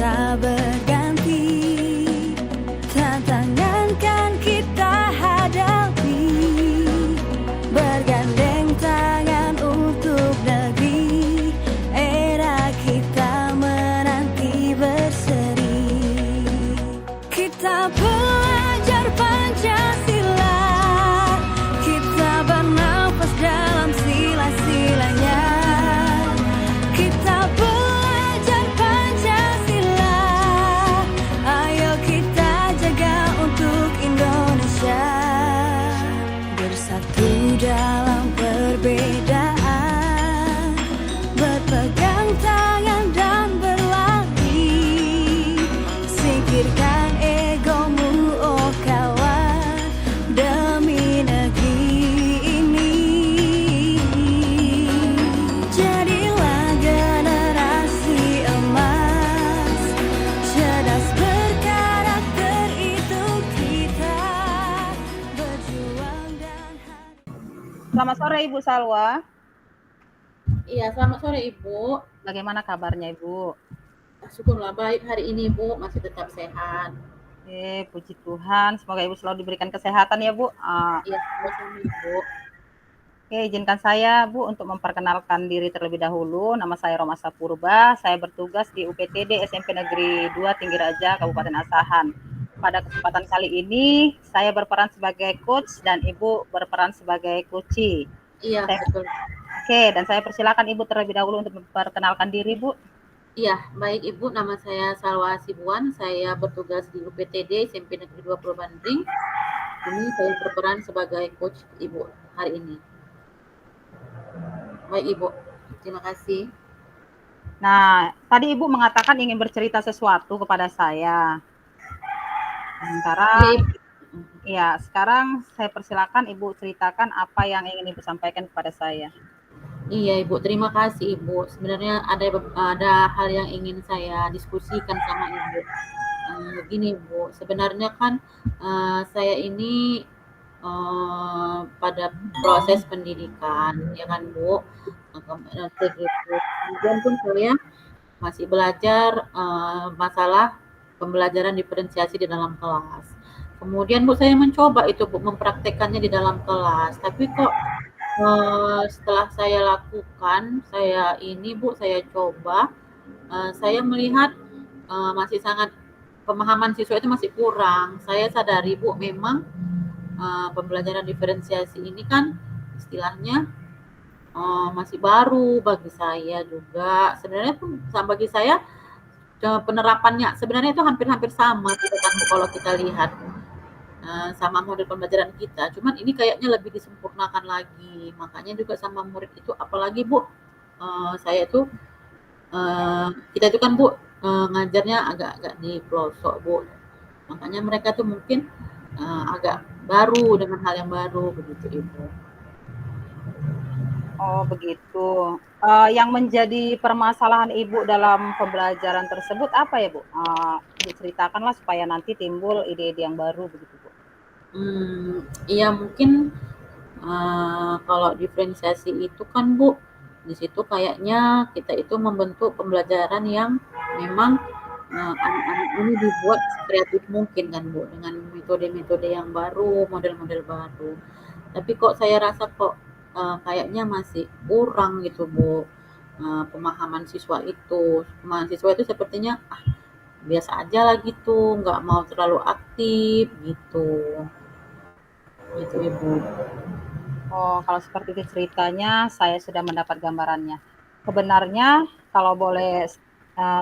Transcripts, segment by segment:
kita berganti, tantangan kan kita hadapi, bergandeng tangan untuk negeri, era kita menanti berseri. Kita belajar Pancasila, kita bernafas dalam sila-silanya. Kita belajar Pancasila, ayo kita jaga untuk Indonesia. Bersatu dalam perbedaan, berpegang tangan dan berlari. Singkirkan egomu, oh kawan, demi negeri ini. Jadilah generasi emas, cerdas berkarakter, itu kita berjuang dan Selamat sore Ibu Salwa. Iya, selamat sore Ibu. Bagaimana kabarnya Ibu? Syukurlah baik hari ini Ibu, masih tetap sehat. Puji Tuhan. Semoga Ibu selalu diberikan kesehatan ya Bu. Iya, sama-sama Ibu. Izinkan saya Bu untuk memperkenalkan diri terlebih dahulu. Nama saya Romasa Purba. Saya bertugas di UPTD SMP Negeri 2 Tinggiraja, Kabupaten Asahan. Pada kesempatan kali ini, saya berperan sebagai coach dan Ibu berperan sebagai coachee. Iya, betul. Dan saya persilakan Ibu terlebih dahulu untuk memperkenalkan diri Bu. Iya, baik Ibu, nama saya Salwa Sibuan. Saya bertugas di UPTD SMP Negeri 2 Pulau Bandring. Ini saya berperan sebagai coach Ibu hari ini. Baik Ibu, terima kasih. Nah, tadi Ibu mengatakan ingin bercerita sesuatu kepada saya. Sekarang saya persilakan Ibu ceritakan apa yang ingin Ibu sampaikan kepada saya. Iya Ibu, terima kasih Ibu. Sebenarnya ada hal yang ingin saya diskusikan sama Ibu. Begini Ibu, sebenarnya kan saya ini pada proses pendidikan, ya kan Bu. Kemudian pun saya masih belajar masalah pembelajaran diferensiasi di dalam kelas. Kemudian Bu, saya mencoba itu Bu mempraktekannya di dalam kelas, tapi kok setelah saya lakukan, saya coba, saya melihat masih sangat pemahaman siswa itu masih kurang. Saya sadari Bu, memang pembelajaran diferensiasi ini kan istilahnya masih baru bagi saya juga. Sebenarnya pun bagi saya penerapannya sebenarnya itu hampir-hampir sama gitu kan kalau kita lihat sama model pembelajaran kita, cuman ini kayaknya lebih disempurnakan lagi. Makanya juga sama murid itu, apalagi Bu, saya itu kita itu kan Bu ngajarnya agak-agak di pelosok Bu, makanya mereka tuh mungkin agak baru dengan hal yang baru begitu Ibu. Oh begitu. Yang menjadi permasalahan Ibu dalam pembelajaran tersebut apa ya Bu? Diceritakanlah supaya nanti timbul ide-ide yang baru begitu Bu. Iya mungkin kalau diferensiasi itu kan Bu, di situ kayaknya kita itu membentuk pembelajaran yang memang anak-anak ini dibuat kreatif mungkin kan Bu, dengan metode-metode yang baru, model-model baru. Tapi kok saya rasa kok kayaknya masih kurang gitu Bu, pemahaman siswa itu. Pemahaman siswa itu sepertinya biasa aja lah gitu, nggak mau terlalu aktif gitu. Gitu Ibu. Oh, kalau seperti itu ceritanya, saya sudah mendapat gambarannya. Sebenarnya, kalau boleh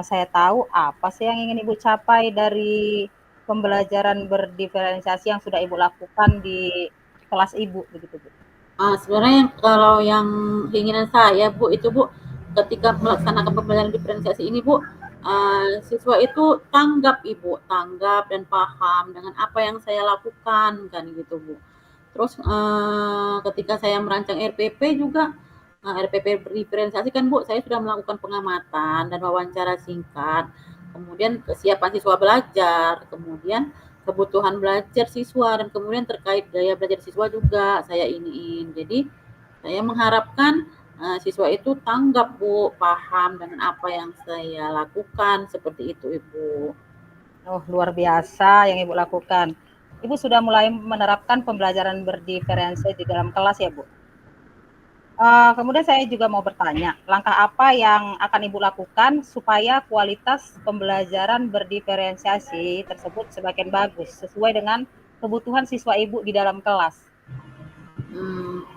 saya tahu, apa sih yang ingin Ibu capai dari pembelajaran berdiferensiasi yang sudah Ibu lakukan di kelas Ibu, begitu Bu? Sebenarnya kalau yang keinginan saya Bu, itu Bu, ketika melaksanakan pembelajaran diferensiasi ini Bu, siswa itu tanggap dan paham dengan apa yang saya lakukan kan gitu Bu. Terus ketika saya merancang RPP juga, RPP diferensiasi kan Bu, saya sudah melakukan pengamatan dan wawancara singkat, kemudian kesiapan siswa belajar, kemudian kebutuhan belajar siswa, dan kemudian terkait gaya belajar siswa juga saya iniin. Jadi saya mengharapkan siswa itu tanggap Bu, paham dengan apa yang saya lakukan, seperti itu Ibu. Oh, luar biasa yang Ibu lakukan. Ibu sudah mulai menerapkan pembelajaran berdiferensiasi di dalam kelas ya, Bu? Kemudian saya juga mau bertanya, langkah apa yang akan Ibu lakukan supaya kualitas pembelajaran berdiferensiasi tersebut semakin bagus, sesuai dengan kebutuhan siswa Ibu di dalam kelas?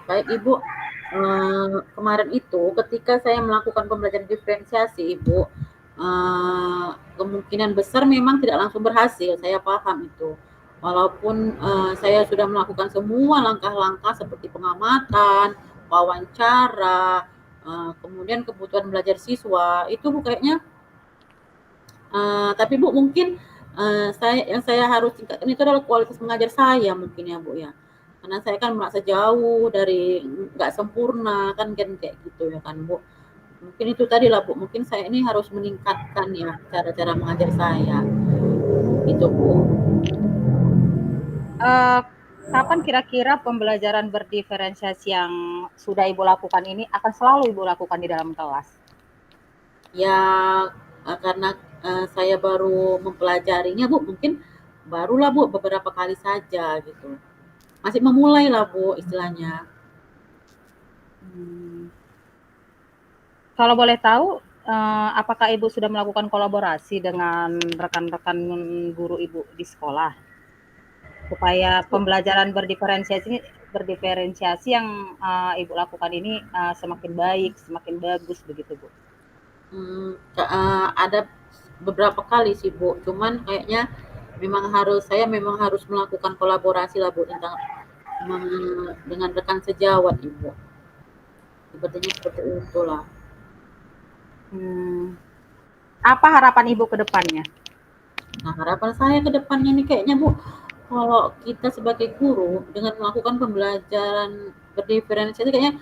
Baik Ibu, kemarin itu ketika saya melakukan pembelajaran diferensiasi Ibu, kemungkinan besar memang tidak langsung berhasil, saya paham itu. Walaupun saya sudah melakukan semua langkah-langkah seperti pengamatan, wawancara, kemudian kebutuhan belajar siswa, itu Bu kayaknya, tapi Bu mungkin yang saya harus tingkatkan itu adalah kualitas mengajar saya mungkin ya Bu ya. Karena saya kan merasa jauh dari nggak sempurna kan kayak gitu ya kan Bu. Mungkin itu tadi lah Bu, mungkin saya ini harus meningkatkan ya cara-cara mengajar saya. Itu Bu. Kapan kira-kira pembelajaran berdiferensiasi yang sudah Ibu lakukan ini akan selalu Ibu lakukan di dalam kelas? Ya karena saya baru mempelajarinya Bu, mungkin barulah Bu beberapa kali saja gitu. Masih memulai lah Bu istilahnya. Kalau boleh tahu, apakah Ibu sudah melakukan kolaborasi dengan rekan-rekan guru Ibu di sekolah? Supaya pembelajaran berdiferensiasi yang Ibu lakukan ini semakin baik, semakin bagus begitu Bu. Ada beberapa kali sih Bu, cuman kayaknya saya memang harus melakukan kolaborasi lah Bu dengan rekan sejawat Ibu. Sepertinya seperti itulah. Apa harapan Ibu ke depannya? Nah, harapan saya ke depannya nih kayaknya Bu, kalau kita sebagai guru dengan melakukan pembelajaran berdiferensiasi kayaknya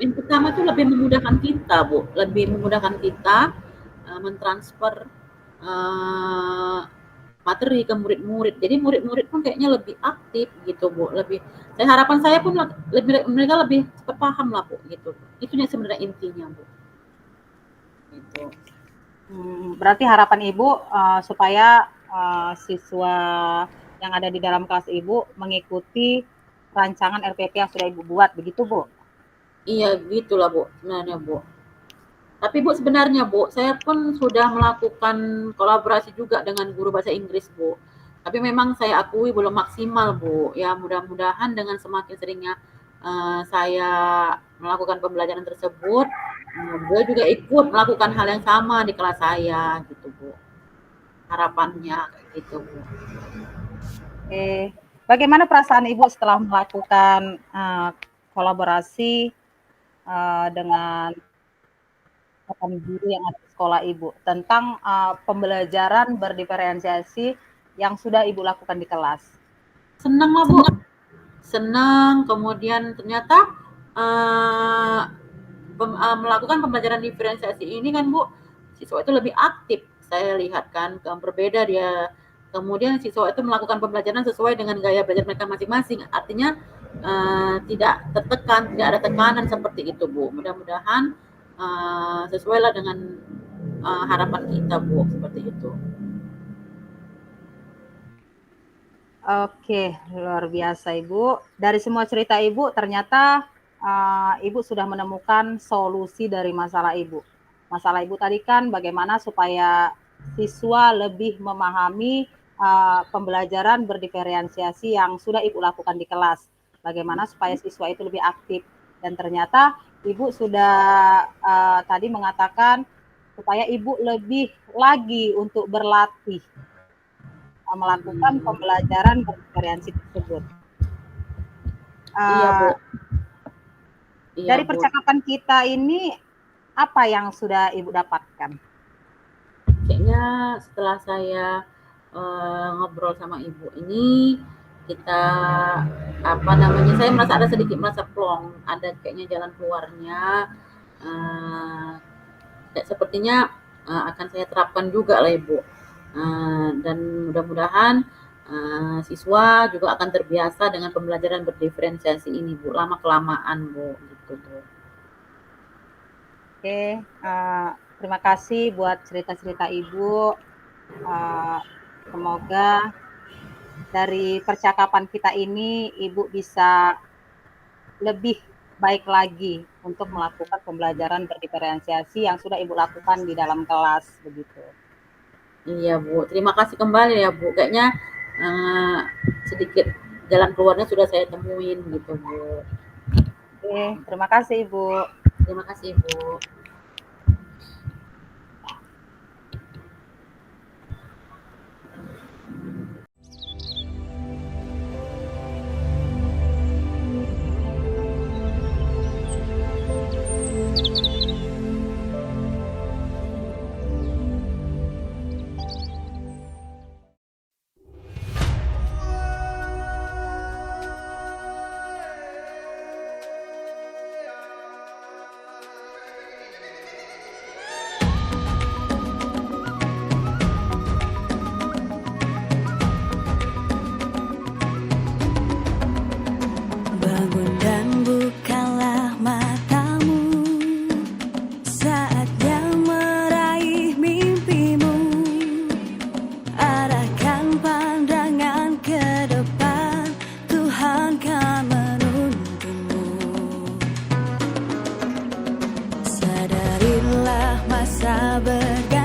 yang pertama tuh lebih memudahkan kita Bu, lebih memudahkan kita mentransfer materi ke murid-murid. Jadi murid-murid pun kayaknya lebih aktif gitu Bu, harapan saya pun mereka lebih cepat paham lah Bu gitu. Itu yang sebenarnya intinya Bu. Gitu. Berarti harapan Ibu supaya siswa yang ada di dalam kelas Ibu mengikuti rancangan RPP yang sudah Ibu buat, begitu Bu? Iya, gitulah Bu, sebenarnya Bu. Tapi Bu, sebenarnya Bu, saya pun sudah melakukan kolaborasi juga dengan guru bahasa Inggris Bu. Tapi memang saya akui belum maksimal Bu. Ya mudah-mudahan dengan semakin seringnya saya melakukan pembelajaran tersebut, beliau juga ikut melakukan hal yang sama di kelas saya gitu Bu. Harapannya gitu Bu. Bagaimana perasaan Ibu setelah melakukan kolaborasi dengan rekan guru yang ada di sekolah Ibu tentang pembelajaran berdiferensiasi yang sudah Ibu lakukan di kelas? Senang lah Bu, senang. Kemudian ternyata melakukan pembelajaran diferensiasi ini kan Bu, siswa itu lebih aktif. Saya lihat kan, berbeda dia. Kemudian siswa itu melakukan pembelajaran sesuai dengan gaya belajar mereka masing-masing. Artinya tidak tertekan, tidak ada tekanan seperti itu Bu. Mudah-mudahan sesuailah dengan harapan kita Bu, seperti itu. Oke, luar biasa Ibu. Dari semua cerita Ibu, ternyata Ibu sudah menemukan solusi dari masalah Ibu. Masalah Ibu tadi kan bagaimana supaya siswa lebih memahami pembelajaran berdiferensiasi yang sudah Ibu lakukan di kelas. Bagaimana supaya siswa itu lebih aktif. Dan ternyata Ibu sudah tadi mengatakan supaya Ibu lebih lagi untuk berlatih melakukan pembelajaran berdiferensiasi tersebut. Iya Bu. Iya, Dari Bu. percakapan kita ini, apa yang sudah Ibu dapatkan? Kayaknya setelah saya ngobrol sama Ibu ini, saya merasa sedikit plong, ada kayaknya jalan keluarnya. Sepertinya akan saya terapkan juga lah Ibu. Dan mudah-mudahan siswa juga akan terbiasa dengan pembelajaran berdiferensiasi ini, Bu, lama-kelamaan, Bu, gitu, Bu. Oke, terima kasih buat cerita-cerita Ibu. Semoga dari percakapan kita ini Ibu bisa lebih baik lagi untuk melakukan pembelajaran berdiferensiasi yang sudah Ibu lakukan di dalam kelas, begitu. Iya, Bu. Terima kasih kembali ya, Bu. Kayaknya sedikit jalan keluarnya sudah saya temuin gitu, Bu. Oke, terima kasih Ibu. Terima kasih, Bu. Bangun dan bukalah matamu, saatnya meraih mimpimu. Arahkan pandangan ke depan, Tuhan kan menuntunmu. Sadarilah masa berganti,